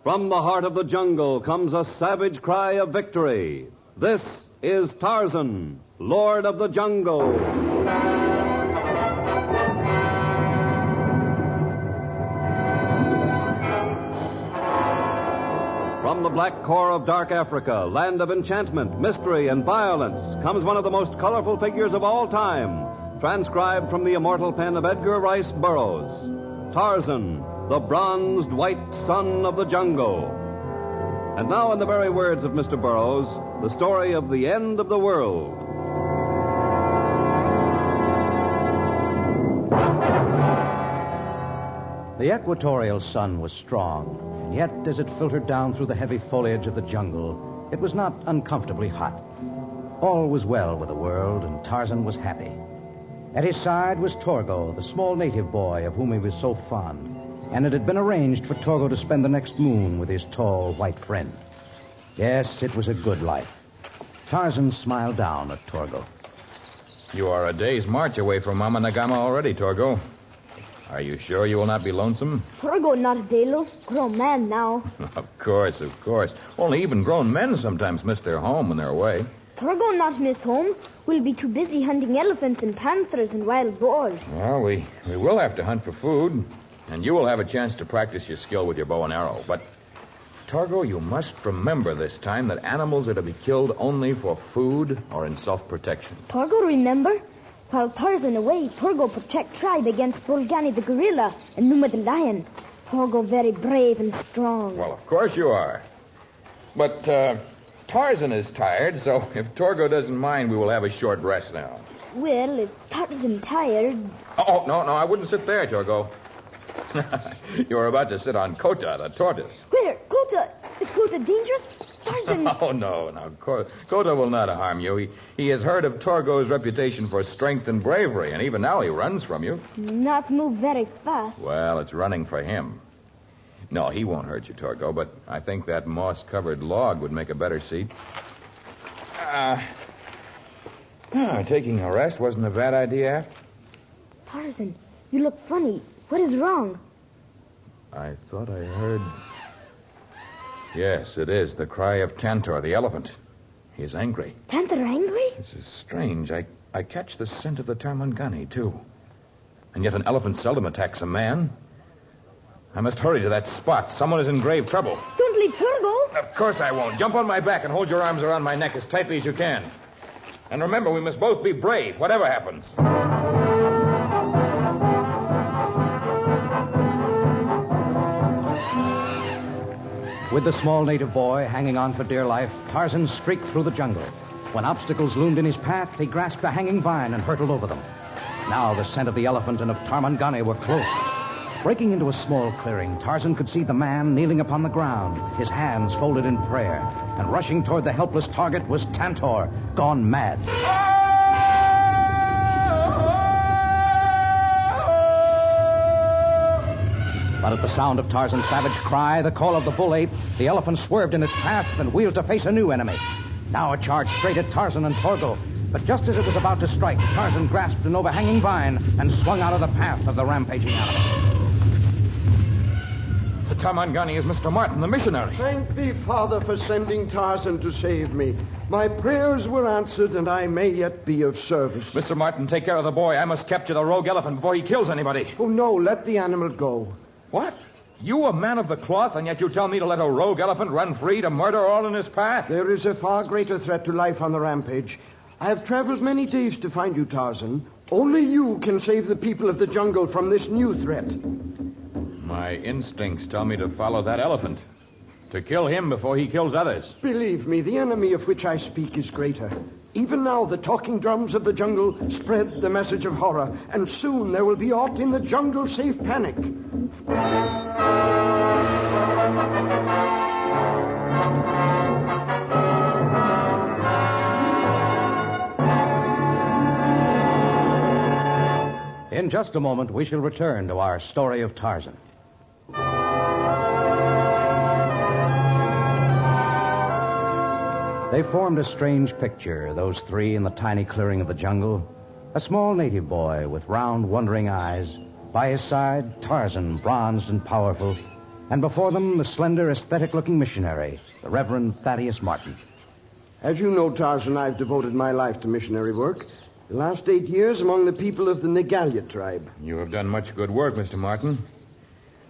From the heart of the jungle comes a savage cry of victory. This is Tarzan, Lord of the Jungle. From the black core of dark Africa, land of enchantment, mystery, and violence, comes one of the most colorful figures of all time, transcribed from the immortal pen of Edgar Rice Burroughs. Tarzan, the bronzed white son of the jungle. And now, in the very words of Mr. Burroughs, the story of the end of the world. The equatorial sun was strong. Yet, as it filtered down through the heavy foliage of the jungle, it was not uncomfortably hot. All was well with the world, and Tarzan was happy. At his side was Torgo, the small native boy of whom he was so fond, and it had been arranged for Torgo to spend the next moon with his tall, white friend. Yes, it was a good life. Tarzan smiled down at Torgo. You are a day's march away from Mama Nagama already, Torgo. Are you sure you will not be lonesome? Torgo not a Delo. Grown man now. Of course. Only even grown men sometimes miss their home when they're away. Torgo not miss home. We'll be too busy hunting elephants and panthers and wild boars. Well, we will have to hunt for food, and you will have a chance to practice your skill with your bow and arrow. But, Torgo, you must remember this time that animals are to be killed only for food or in self-protection. Torgo remember? While Tarzan away, Torgo protect tribe against Bolgani the gorilla and Numa the lion. Torgo very brave and strong. Well, of course you are. But Tarzan is tired, so if Torgo doesn't mind, we will have a short rest now. Well, if Tarzan tired... Oh, no, I wouldn't sit there, Torgo. You're about to sit on Kota, the tortoise. Where? Kota? Is Kota dangerous? Tarzan... Oh, no. Kota will not harm you. He has heard of Torgo's reputation for strength and bravery, and even now he runs from you. Not move very fast. Well, it's running for him. No, he won't hurt you, Torgo, but I think that moss-covered log would make a better seat. Taking a rest wasn't a bad idea. Tarzan, you look funny. What is wrong? I thought I heard... Yes, it is. The cry of Tantor, the elephant. He is angry. Tantor angry? This is strange. I catch the scent of the Tarmangani, too. And yet an elephant seldom attacks a man. I must hurry to that spot. Someone is in grave trouble. Don't leave Torgo. Of course I won't. Jump on my back and hold your arms around my neck as tightly as you can. And remember, we must both be brave, whatever happens. With the small native boy hanging on for dear life, Tarzan streaked through the jungle. When obstacles loomed in his path, he grasped a hanging vine and hurtled over them. Now the scent of the elephant and of Tarmangani were close. Breaking into a small clearing, Tarzan could see the man kneeling upon the ground, his hands folded in prayer. And rushing toward the helpless target was Tantor, gone mad. But at the sound of Tarzan's savage cry, the call of the bull ape, the elephant swerved in its path and wheeled to face a new enemy. Now it charged straight at Tarzan and Torgo. But just as it was about to strike, Tarzan grasped an overhanging vine and swung out of the path of the rampaging animal. The Tarmangani is Mr. Martin, the missionary. Thank thee, Father, for sending Tarzan to save me. My prayers were answered, and I may yet be of service. Mr. Martin, take care of the boy. I must capture the rogue elephant before he kills anybody. Oh, no, let the animal go. What? You, a man of the cloth, and yet you tell me to let a rogue elephant run free to murder all in his path? There is a far greater threat to life on the rampage. I have traveled many days to find you, Tarzan. Only you can save the people of the jungle from this new threat. My instincts tell me to follow that elephant. To kill him before he kills others. Believe me, the enemy of which I speak is greater. Even now, the talking drums of the jungle spread the message of horror, and soon there will be aught in the jungle save panic. In just a moment, we shall return to our story of Tarzan. They formed a strange picture, those three in the tiny clearing of the jungle. A small native boy with round, wondering eyes. By his side, Tarzan, bronzed and powerful. And before them, the slender, aesthetic-looking missionary, the Reverend Thaddeus Martin. As you know, Tarzan, I've devoted my life to missionary work. The last 8 years among the people of the Negalia tribe. You have done much good work, Mr. Martin.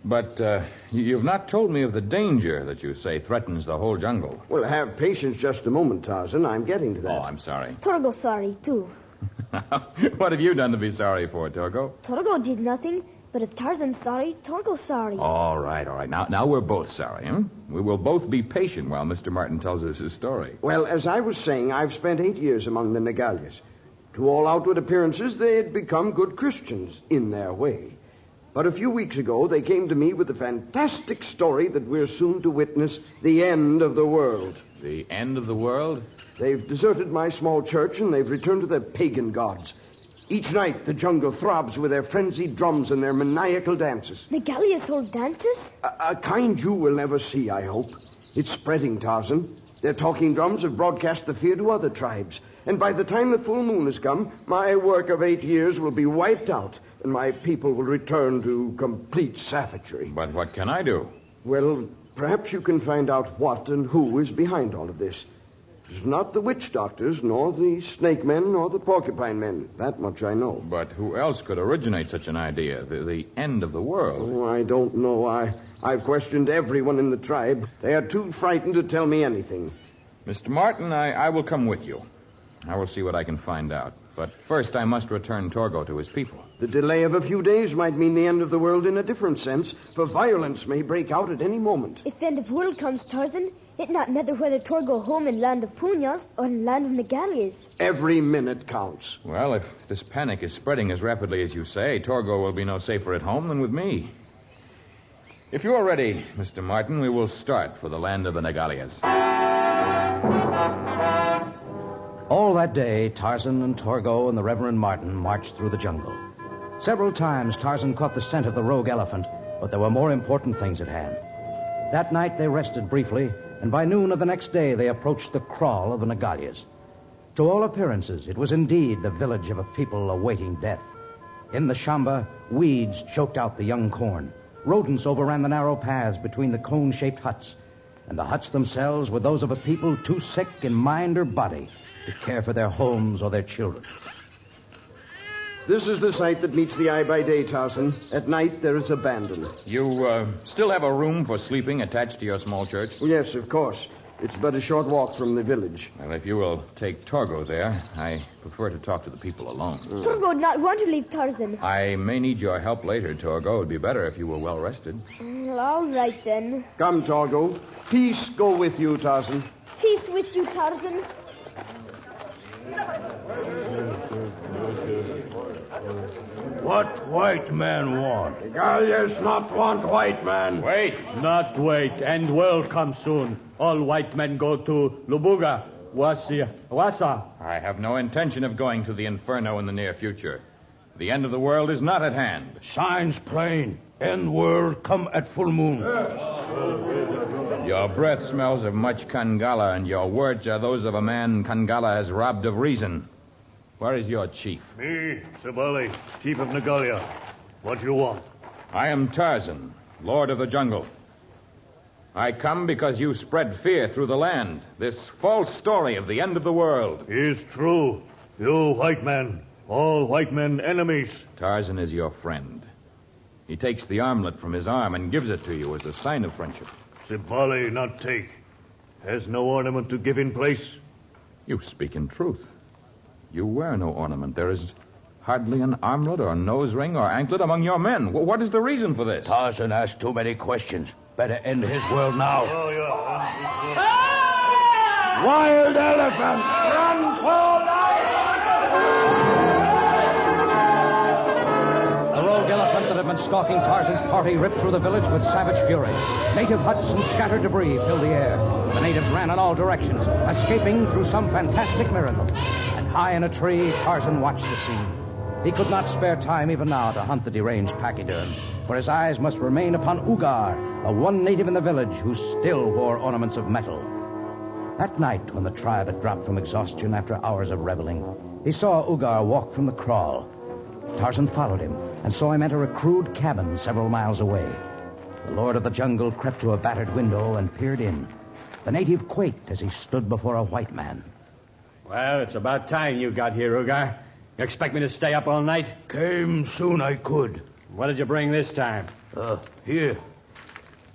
But you've not told me of the danger that you say threatens the whole jungle. Well, have patience just a moment, Tarzan. I'm getting to that. Oh, I'm sorry. Torgo's sorry, too. What have you done to be sorry for, Torgo? Torgo did nothing, but if Tarzan's sorry, Torgo's sorry. All right. Now we're both sorry, huh? We will both be patient while Mr. Martin tells us his story. Well, as I was saying, I've spent 8 years among the Negalias. To all outward appearances, they had become good Christians in their way. But a few weeks ago, they came to me with the fantastic story that we're soon to witness the end of the world. The end of the world? They've deserted my small church, and they've returned to their pagan gods. Each night, the jungle throbs with their frenzied drums and their maniacal dances. Negalias hold dances? A kind you will never see, I hope. It's spreading, Tarzan. Their talking drums have broadcast the fear to other tribes. And by the time the full moon has come, my work of 8 years will be wiped out, and my people will return to complete savagery. But what can I do? Well, perhaps you can find out what and who is behind all of this. It's not the witch doctors, nor the snake men, nor the porcupine men. That much I know. But who else could originate such an idea? The end of the world? Oh, I don't know. I've questioned everyone in the tribe. They are too frightened to tell me anything. Mr. Martin, I will come with you. I will see what I can find out. But first I must return Torgo to his people. The delay of a few days might mean the end of the world in a different sense, for violence may break out at any moment. If the end of the world comes, Tarzan, it not matter whether Torgo home in land of Punyas or in land of Negalias. Every minute counts. Well, if this panic is spreading as rapidly as you say, Torgo will be no safer at home than with me. If you are ready, Mr. Martin, we will start for the land of the Negalias. All that day, Tarzan and Torgo and the Reverend Martin marched through the jungle. Several times, Tarzan caught the scent of the rogue elephant, but there were more important things at hand. That night, they rested briefly, and by noon of the next day, they approached the kraal of the Negalias. To all appearances, it was indeed the village of a people awaiting death. In the shamba, weeds choked out the young corn. Rodents overran the narrow paths between the cone-shaped huts, and the huts themselves were those of a people too sick in mind or body to care for their homes or their children. This is the sight that meets the eye by day, Tarzan. At night, there is abandon. You still have a room for sleeping attached to your small church? Yes, of course. It's but a short walk from the village. Well, if you will take Torgo there, I prefer to talk to the people alone. Torgo would not want to leave Tarzan. I may need your help later, Torgo. It would be better if you were well rested. All right, then. Come, Torgo. Peace go with you, Tarzan. Peace with you, Tarzan. What white man want? Negalias not want white man. Wait. Not wait, and world come soon. All white men go to Lubuga, Wasa. I have no intention of going to the inferno in the near future. The end of the world is not at hand. Signs plain. End world come at full moon. Your breath smells of much Kangala, and your words are those of a man Kangala has robbed of reason. Where is your chief? Me, Sabali, chief of Negalia. What you want? I am Tarzan, lord of the jungle. I come because you spread fear through the land. This false story of the end of the world. Is true. You white men, all white men enemies. Tarzan is your friend. He takes the armlet from his arm and gives it to you as a sign of friendship. Sabali not take. Has no ornament to give in place. You speak in truth. You wear no ornament. There is hardly an armlet or nose ring or anklet among your men. What is the reason for this? Tarzan asked too many questions. Better end his world now. Wild elephant, run for life! The rogue elephant that had been stalking Tarzan's party ripped through the village with savage fury. Native huts and scattered debris filled the air. The natives ran in all directions, escaping through some fantastic miracle. And high in a tree, Tarzan watched the scene. He could not spare time even now to hunt the deranged pachyderm, for his eyes must remain upon Ugar, the one native in the village who still wore ornaments of metal. That night, when the tribe had dropped from exhaustion after hours of reveling, he saw Ugar walk from the kraal. Tarzan followed him and saw him enter a crude cabin several miles away. The Lord of the Jungle crept to a battered window and peered in. The native quaked as he stood before a white man. Well, it's about time you got here, Ugar. You expect me to stay up all night? Came soon I could. What did you bring this time? Here.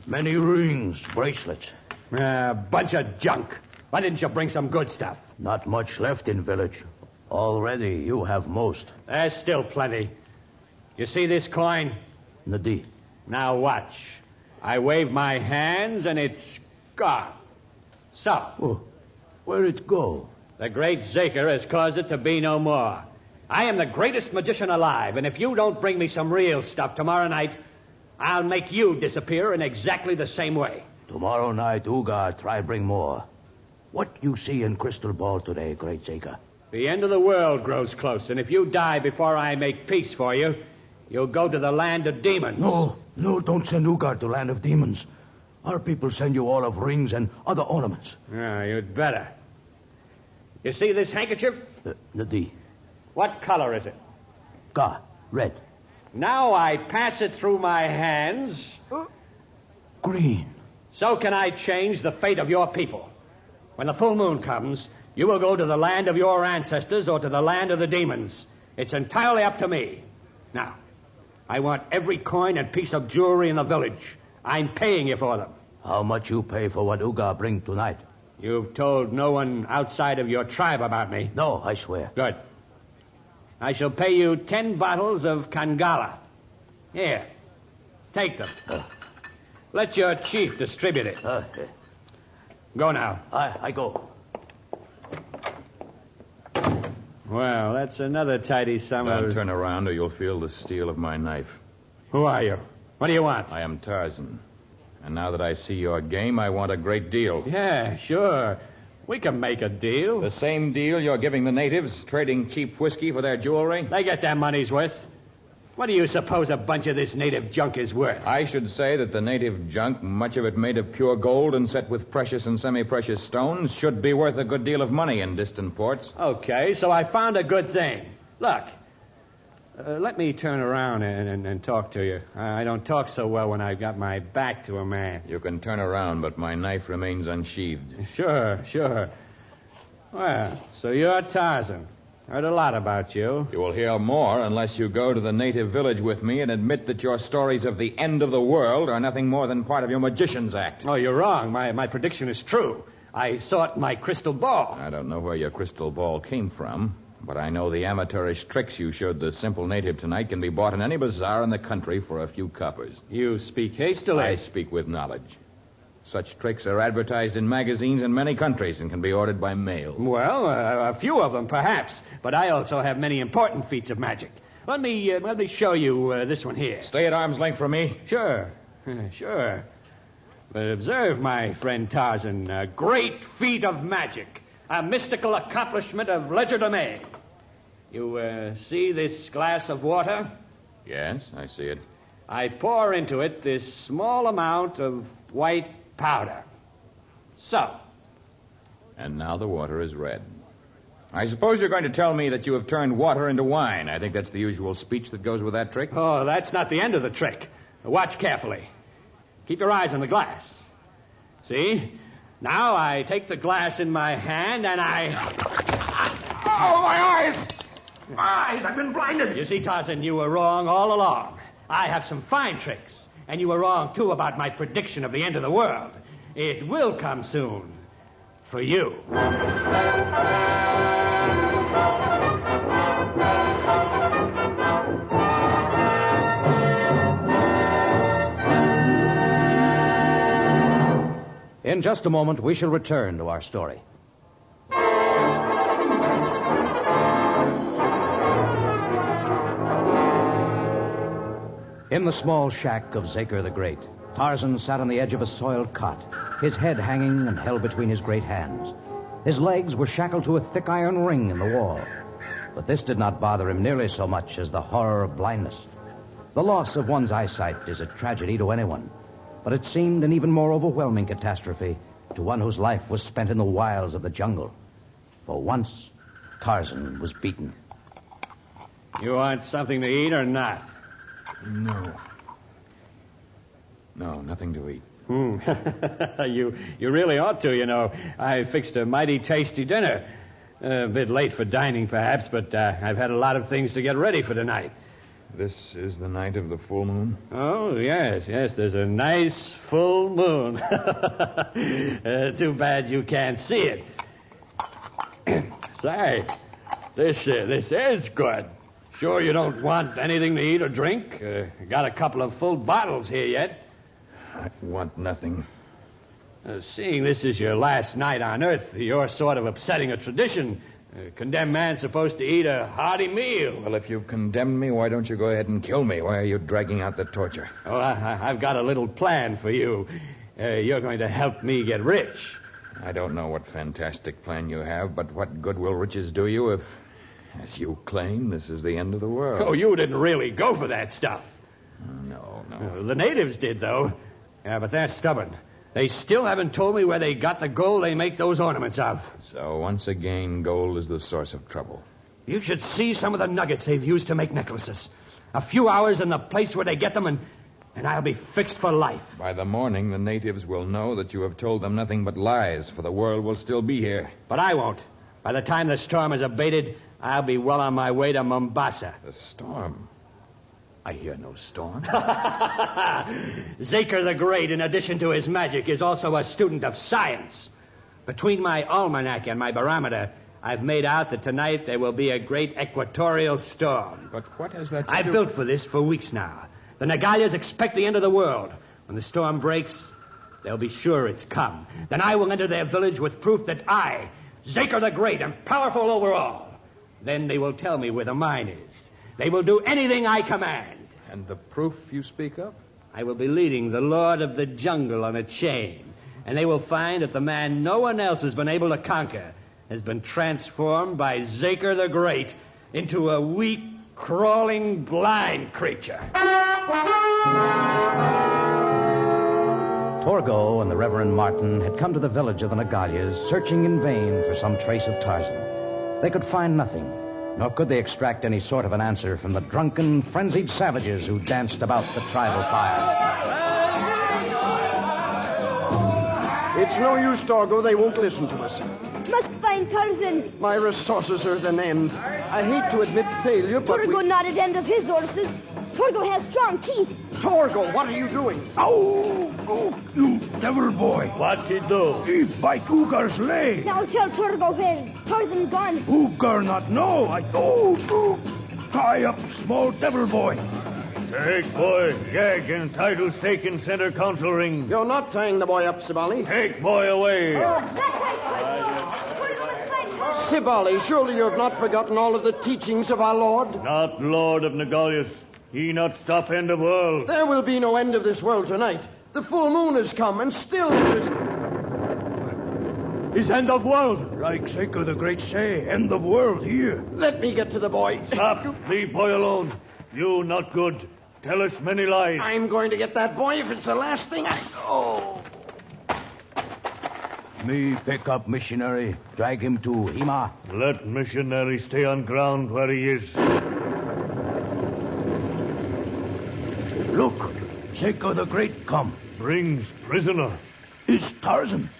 Many rings, bracelets. Bunch of junk. Why didn't you bring some good stuff? Not much left in village. Already you have most. There's still plenty. You see this coin? Nadi. Now watch. I wave my hands and it's gone. So. Oh, where'd it go? The great Zaker has caused it to be no more. I am the greatest magician alive, and if you don't bring me some real stuff tomorrow night, I'll make you disappear in exactly the same way. Tomorrow night, Ugar, try bring more. What you see in crystal ball today, great Zaker? The end of the world grows close, and if you die before I make peace for you, you'll go to the land of demons. No, don't send Ugar to land of demons. Our people send you all of rings and other ornaments. Yeah, you'd better. You see this handkerchief? Nadi. What color is it? Red. Now I pass it through my hands. Green. So can I change the fate of your people. When the full moon comes, you will go to the land of your ancestors or to the land of the demons. It's entirely up to me. Now, I want every coin and piece of jewelry in the village. I'm paying you for them. How much you pay for what Ugar bring tonight? You've told no one outside of your tribe about me. No, I swear. Good. I shall pay you 10 bottles of Kangala. Here, take them. Let your chief distribute it. Go now. I go. Well, that's another tidy sum of... Don't turn around or you'll feel the steel of my knife. Who are you? What do you want? I am Tarzan. And now that I see your game, I want a great deal. Yeah, sure. We can make a deal. The same deal you're giving the natives, trading cheap whiskey for their jewelry? They get their money's worth. What do you suppose a bunch of this native junk is worth? I should say that the native junk, much of it made of pure gold and set with precious and semi-precious stones, should be worth a good deal of money in distant ports. Okay, so I found a good thing. Look, let me turn around and talk to you. I don't talk so well when I've got my back to a man. You can turn around, but my knife remains unsheathed. Sure. Well, so you're Tarzan. Heard a lot about you. You will hear more unless you go to the native village with me and admit that your stories of the end of the world are nothing more than part of your magician's act. Oh, you're wrong. My prediction is true. I saw it in my crystal ball. I don't know where your crystal ball came from, but I know the amateurish tricks you showed the simple native tonight can be bought in any bazaar in the country for a few coppers. You speak hastily. I speak with knowledge. Such tricks are advertised in magazines in many countries and can be ordered by mail. Well, a few of them, perhaps. But I also have many important feats of magic. Let me show you this one here. Stay at arm's length from me. Sure. But observe, my friend Tarzan, a great feat of magic, a mystical accomplishment of legerdemain. You see this glass of water? Yes, I see it. I pour into it this small amount of white powder. So. And now the water is red. I suppose you're going to tell me that you have turned water into wine. I think that's the usual speech that goes with that trick. Oh, that's not the end of the trick. Watch carefully. Keep your eyes on the glass. See? Now I take the glass in my hand and I... Oh, my eyes! My eyes, I've been blinded. You see, Tarzan, you were wrong all along. I have some fine tricks. And you were wrong, too, about my prediction of the end of the world. It will come soon. For you. In just a moment, we shall return to our story. In the small shack of Zaker the Great, Tarzan sat on the edge of a soiled cot, his head hanging and held between his great hands. His legs were shackled to a thick iron ring in the wall. But this did not bother him nearly so much as the horror of blindness. The loss of one's eyesight is a tragedy to anyone, but it seemed an even more overwhelming catastrophe to one whose life was spent in the wilds of the jungle. For once, Tarzan was beaten. You want something to eat or not? No. No, nothing to eat. You really ought to, you know. I fixed a mighty tasty dinner. A bit late for dining, perhaps, but I've had a lot of things to get ready for tonight. This is the night of the full moon? Oh, yes. There's a nice full moon. Too bad you can't see it. Say, this is good. Sure you don't want anything to eat or drink? Got a couple of full bottles here yet. I want nothing. Seeing this is your last night on Earth, you're sort of upsetting a tradition. A condemned man's supposed to eat a hearty meal. Well, if you've condemned me, why don't you go ahead and kill me? Why are you dragging out the torture? Oh, I've got a little plan for you. You're going to help me get rich. I don't know what fantastic plan you have, but what good will riches do you if, as you claim, this is the end of the world? Oh, you didn't really go for that stuff. No. The natives did, though. Yeah, but they're stubborn. They still haven't told me where they got the gold they make those ornaments of. So, once again, gold is the source of trouble. You should see some of the nuggets they've used to make necklaces. A few hours in the place where they get them, and I'll be fixed for life. By the morning, the natives will know that you have told them nothing but lies, for the world will still be here. But I won't. By the time the storm is abated, I'll be well on my way to Mombasa. The storm? I hear no storm. Zaker the Great, in addition to his magic, is also a student of science. Between my almanac and my barometer, I've made out that tonight there will be a great equatorial storm. But what has that to I've do... built for this for weeks now. The Nagalias expect the end of the world. When the storm breaks, they'll be sure it's come. Then I will enter their village with proof that I, Zaker the Great, am powerful over all. Then they will tell me where the mine is. They will do anything I command. And the proof you speak of? I will be leading the Lord of the Jungle on a chain. And they will find that the man no one else has been able to conquer has been transformed by Zaker the Great into a weak, crawling, blind creature. Torgo and the Reverend Martin had come to the village of the Nagalias, searching in vain for some trace of Tarzan. They could find nothing, nor could they extract any sort of an answer from the drunken, frenzied savages who danced about the tribal fire. It's no use, Torgo. They won't listen to us. Must find Tarzan. My resources are at an end. I hate to admit failure, but Torgo not at end of his horses. Torgo has strong teeth. Torgo, what are you doing? Oh, you devil boy. What he do? He bite Ugar's leg. Now tell Torgo where Tarzan gone. Ugar not know. Tie up small devil boy. Take boy, gag and title stake in center council ring. You're not tying the boy up, Sibali. Take boy away. Sibali, surely you have not forgotten all of the teachings of our Lord? Not Lord of Nagalias. He not stop end of world. There will be no end of this world tonight. The full moon has come, and still there is... Is end of world. Like Zaker the Great say, end of world here. Let me get to the boy. Stop. Leave boy alone. You not good. Tell us many lies. I'm going to get that boy if it's the last thing I... Oh. Me pick up missionary, drag him to Hima. Let missionary stay on ground where he is. Look, Zaker the Great come. Brings prisoner. Is Tarzan.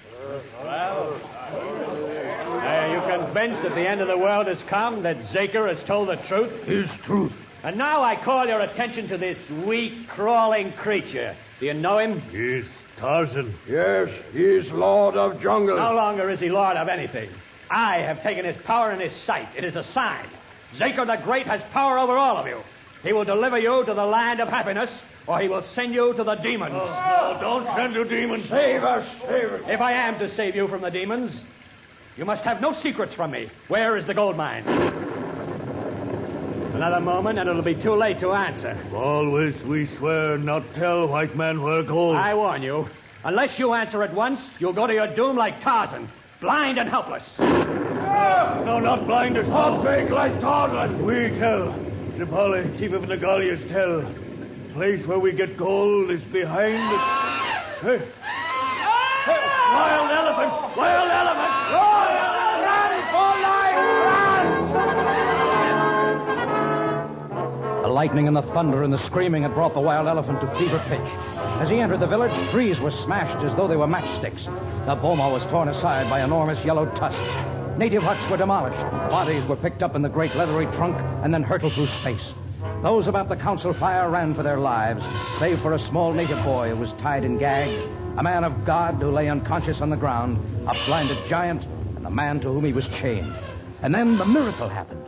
You convinced that the end of the world has come, that Zaker has told the truth? Is truth. And now I call your attention to this weak, crawling creature. Do you know him? He's Tarzan. Yes, he's Lord of Jungle. No longer is he lord of anything. I have taken his power in his sight. It is a sign. Zaker the Great has power over all of you. He will deliver you to the land of happiness, or he will send you to the demons. No, don't send to demons. Save us, save us. If I am to save you from the demons, you must have no secrets from me. Where is the gold mine? Another moment, and it'll be too late to answer. Always we swear not tell white man where gold. I warn you, unless you answer at once, you'll go to your doom like Tarzan, blind and helpless. No, not blind as Not big like Tarzan. We tell. Sibali, chief of Nagalias, tell. The place where we get gold is behind the... Hey. Hey. Wild elephant! Wild elephant! Run for life! Run! The lightning and the thunder and the screaming had brought the wild elephant to fever pitch. As he entered the village, trees were smashed as though they were matchsticks. The boma was torn aside by enormous yellow tusks. Native huts were demolished. Bodies were picked up in the great leathery trunk and then hurtled through space. Those about the council fire ran for their lives, save for a small native boy who was tied and gagged, a man of God who lay unconscious on the ground, a blinded giant, and the man to whom he was chained. And then the miracle happened.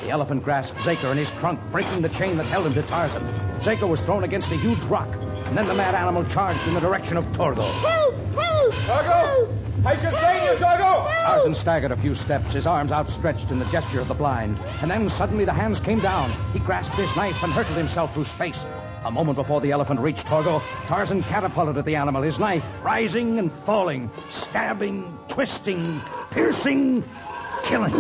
The elephant grasped Zaker in his trunk, breaking the chain that held him to Tarzan. Zaker was thrown against a huge rock, and then the mad animal charged in the direction of Torgo. Help! Help! Torgo! I should save you, Torgo! Tarzan staggered a few steps, his arms outstretched in the gesture of the blind. And then suddenly the hands came down. He grasped his knife and hurtled himself through space. A moment before the elephant reached Torgo, Tarzan catapulted at the animal, his knife rising and falling, stabbing, twisting, piercing, killing.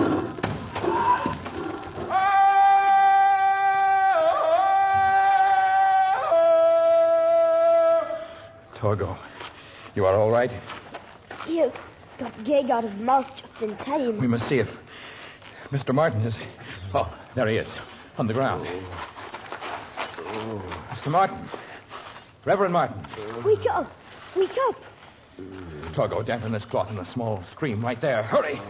Torgo, you are all right? Yes, got gag out of mouth just in time. We must see if Mr. Martin is... Oh, there he is, on the ground. Mr. Martin. Reverend Martin. Wake up! Wake up! Torgo, dampen this cloth in the small stream right there. Hurry!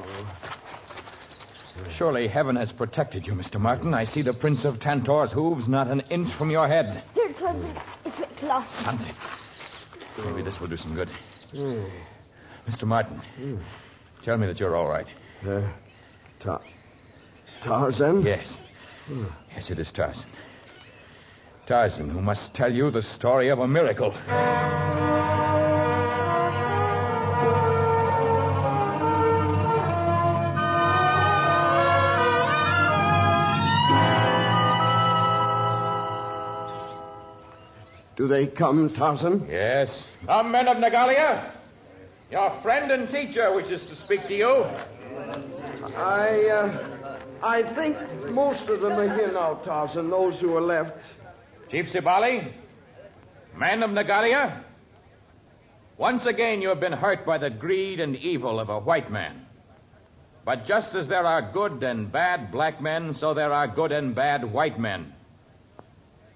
Surely heaven has protected you, Mr. Martin. I see the Prince of Tantor's hooves not an inch from your head. Here, Tarzan, is my cloth. Something. Maybe this will do some good. Mr. Martin, tell me that you're all right. Tarzan? Yes. Yes, it is Tarzan. Tarzan, who must tell you the story of a miracle. Do they come, Tarzan? Yes. Come, men of Nagalia. Your friend and teacher wishes to speak to you. I think most of them are here now, Tarzan, those who are left. Chief Sibali, men of Nagalia, once again you have been hurt by the greed and evil of a white man. But just as there are good and bad black men, so there are good and bad white men.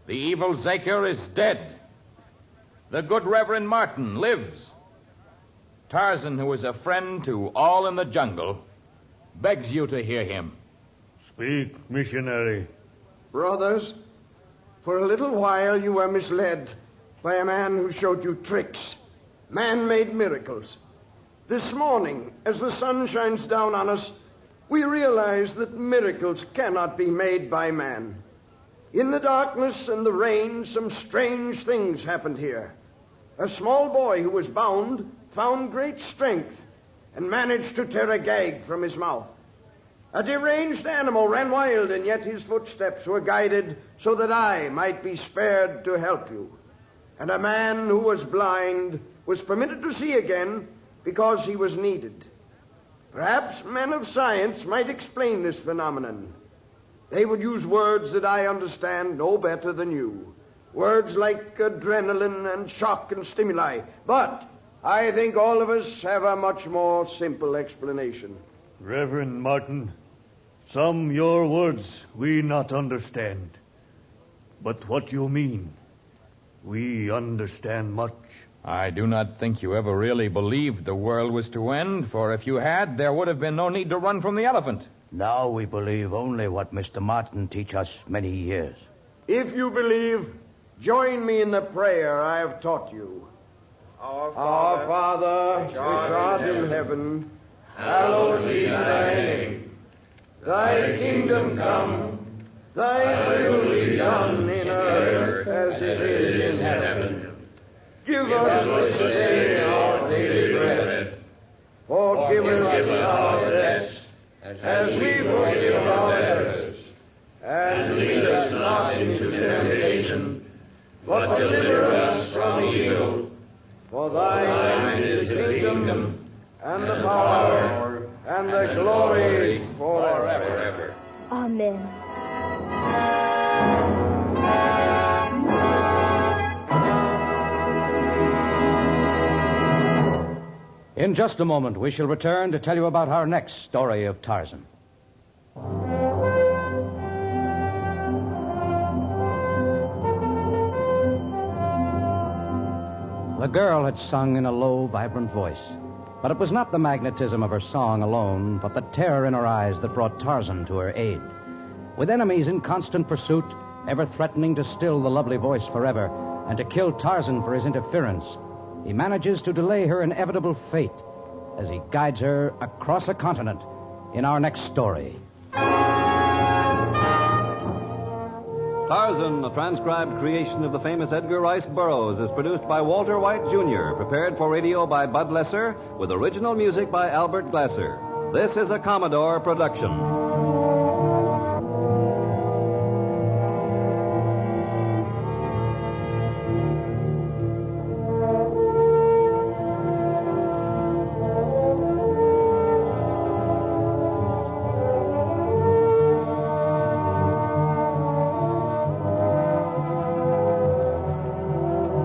The evil Zaker is dead. The good Reverend Martin lives. Tarzan, who is a friend to all in the jungle, begs you to hear him. Speak, missionary. Brothers, for a little while you were misled by a man who showed you tricks, man-made miracles. This morning, as the sun shines down on us, we realize that miracles cannot be made by man. In the darkness and the rain, some strange things happened here. A small boy who was bound found great strength and managed to tear a gag from his mouth. A deranged animal ran wild, and yet his footsteps were guided so that I might be spared to help you. And a man who was blind was permitted to see again because he was needed. Perhaps men of science might explain this phenomenon. They would use words that I understand no better than you. Words like adrenaline and shock and stimuli. But I think all of us have a much more simple explanation. Reverend Martin, some your words we not understand. But what you mean, we understand much. I do not think you ever really believed the world was to end, for if you had, there would have been no need to run from the elephant. Now we believe only what Mr. Martin teach us many years. If you believe, join me in the prayer I have taught you. Our Father, which art in heaven, hallowed be thy name. Thy kingdom come, thy will be done in earth as it is in heaven. Give us this day our daily bread. Forgive us our debts, as we forgive our debtors. And lead us not into temptation, but deliver us from evil. For thine is the kingdom, and the power, and the glory forever. Amen. In just a moment, we shall return to tell you about our next story of Tarzan. The girl had sung in a low, vibrant voice. But it was not the magnetism of her song alone, but the terror in her eyes that brought Tarzan to her aid. With enemies in constant pursuit, ever threatening to still the lovely voice forever and to kill Tarzan for his interference, he manages to delay her inevitable fate as he guides her across a continent in our next story. Tarzan, a transcribed creation of the famous Edgar Rice Burroughs, is produced by Walter White, Jr., prepared for radio by Bud Lesser, with original music by Albert Glasser. This is a Commodore production.